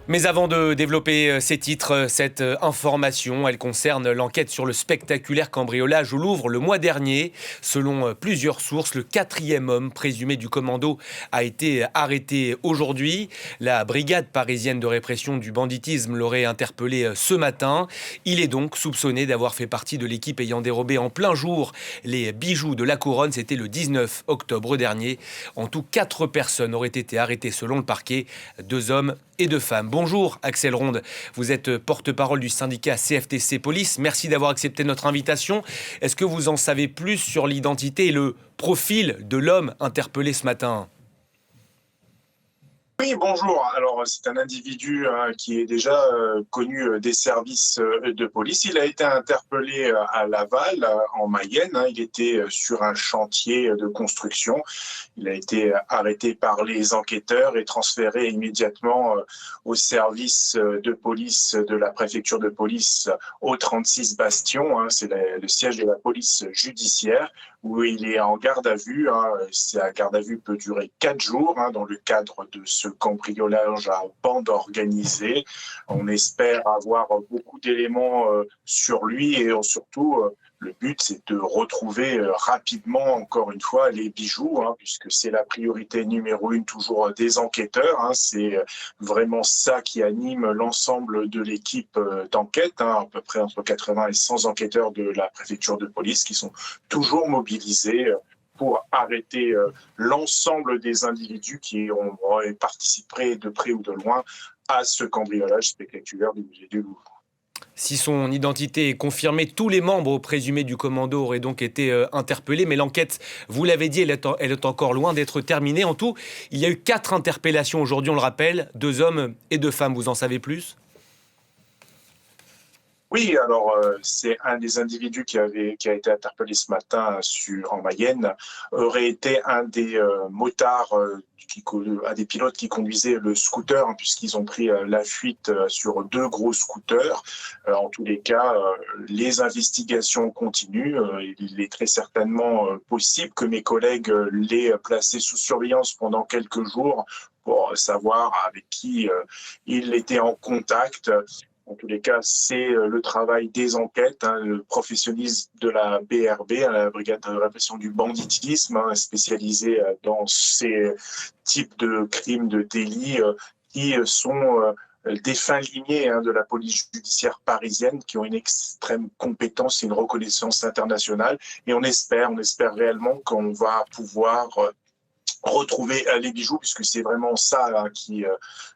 Mais avant de développer ces titres, cette information, elle concerne l'enquête sur le spectaculaire cambriolage au Louvre le mois dernier. Selon plusieurs sources, le quatrième homme présumé du commando a été arrêté aujourd'hui. La brigade parisienne de répression du banditisme l'aurait interpellé ce matin. Il est donc soupçonné d'avoir fait partie de l'équipe ayant dérobé en plein jour les bijoux de la couronne. C'était le 19 octobre dernier. En tout, 4 personnes auraient été arrêtées selon le parquet, 2 hommes et 2 femmes. Bonjour Axel Ronde, vous êtes porte-parole du syndicat CFTC Police. Merci d'avoir accepté notre invitation. Est-ce que vous en savez plus sur l'identité et le profil de l'homme interpellé ce matin ? Oui, bonjour. Alors, c'est un individu qui est déjà connu des services de police. Il a été interpellé à Laval, en Mayenne. Il était sur un chantier de construction. Il a été arrêté par les enquêteurs et transféré immédiatement au service de police de la préfecture de police au 36 Bastion. C'est le siège de la police judiciaire où il est en garde à vue. Sa garde à vue peut durer 4 jours dans le cadre de ce cambriolage à bande organisée. On espère avoir beaucoup d'éléments sur lui et surtout le but c'est de retrouver rapidement encore une fois les bijoux puisque c'est la priorité numéro 1 toujours des enquêteurs. C'est vraiment ça qui anime l'ensemble de l'équipe d'enquête, à peu près entre 80 et 100 enquêteurs de la préfecture de police qui sont toujours mobilisés pour arrêter l'ensemble des individus qui ont participé de près ou de loin à ce cambriolage spectaculaire du musée du Louvre. Si son identité est confirmée, tous les membres présumés du commando auraient donc été interpellés. Mais l'enquête, vous l'avez dit, elle est encore loin d'être terminée. En tout, il y a eu 4 interpellations aujourd'hui, on le rappelle, 2 hommes et 2 femmes. Vous en savez plus ? Oui, alors c'est un des individus qui a été interpellé ce matin en Mayenne, aurait été un des motards, un des pilotes qui conduisaient le scooter, puisqu'ils ont pris la fuite sur 2 gros scooters. En tous les cas, les investigations continuent. Il est très certainement possible que mes collègues l'aient placé sous surveillance pendant quelques jours pour savoir avec qui il était en contact. En tous les cas, c'est le travail des enquêtes, le professionnalisme de la BRB, la Brigade de répression du banditisme, spécialisée dans ces types de crimes, de délits qui sont des fins limiers de la police judiciaire parisienne, qui ont une extrême compétence et une reconnaissance internationale. Et on espère réellement qu'on va pouvoir retrouver les bijoux, puisque c'est vraiment ça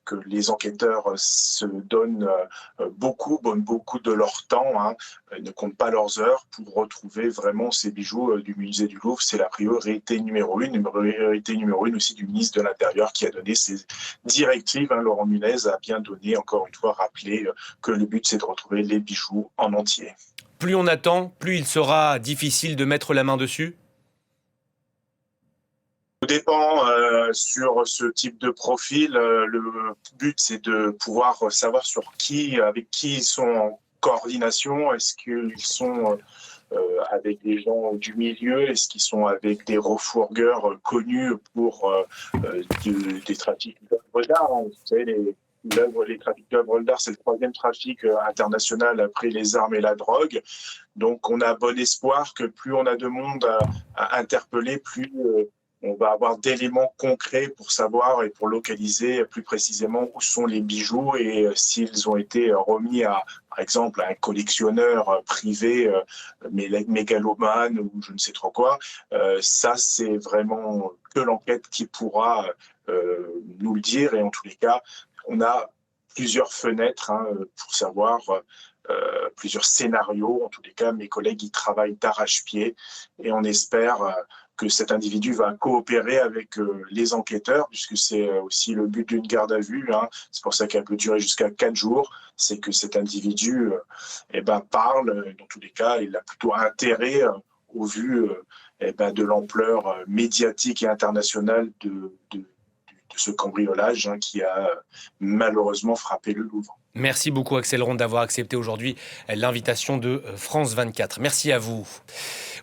que les enquêteurs se donnent beaucoup de leur temps, ne comptent pas leurs heures pour retrouver vraiment ces bijoux du musée du Louvre. C'est la priorité numéro 1, aussi du ministre de l'Intérieur qui a donné ses directives. Laurent Nunez a bien donné, encore une fois, rappelé que le but c'est de retrouver les bijoux en entier. Plus on attend, plus il sera difficile de mettre la main dessus ? Tout dépend sur ce type de profil. Le but, c'est de pouvoir savoir avec qui ils sont en coordination. Est-ce qu'ils sont avec des gens du milieu? Est-ce qu'ils sont avec des refourgueurs connus pour des trafics d'œuvres d'art? Vous savez, les trafics d'œuvres d'art, c'est le 3e trafic international après les armes et la drogue. Donc, on a bon espoir que plus on a de monde à interpeller, plus on va avoir d'éléments concrets pour savoir et pour localiser plus précisément où sont les bijoux et s'ils ont été remis par exemple, à un collectionneur privé, mégalomane ou je ne sais trop quoi. Ça, c'est vraiment que l'enquête qui pourra nous le dire. Et en tous les cas, on a plusieurs fenêtres pour savoir plusieurs scénarios. En tous les cas, mes collègues y travaillent d'arrache-pied et on espère que cet individu va coopérer avec les enquêteurs, puisque c'est aussi le but d'une garde à vue. C'est pour ça qu'elle peut durer jusqu'à 4 jours. C'est que cet individu parle. Dans tous les cas, il a plutôt intérêt, au vu de l'ampleur médiatique et internationale de ce cambriolage qui a malheureusement frappé le Louvre. Merci beaucoup Axel Ronde d'avoir accepté aujourd'hui l'invitation de France 24. Merci à vous.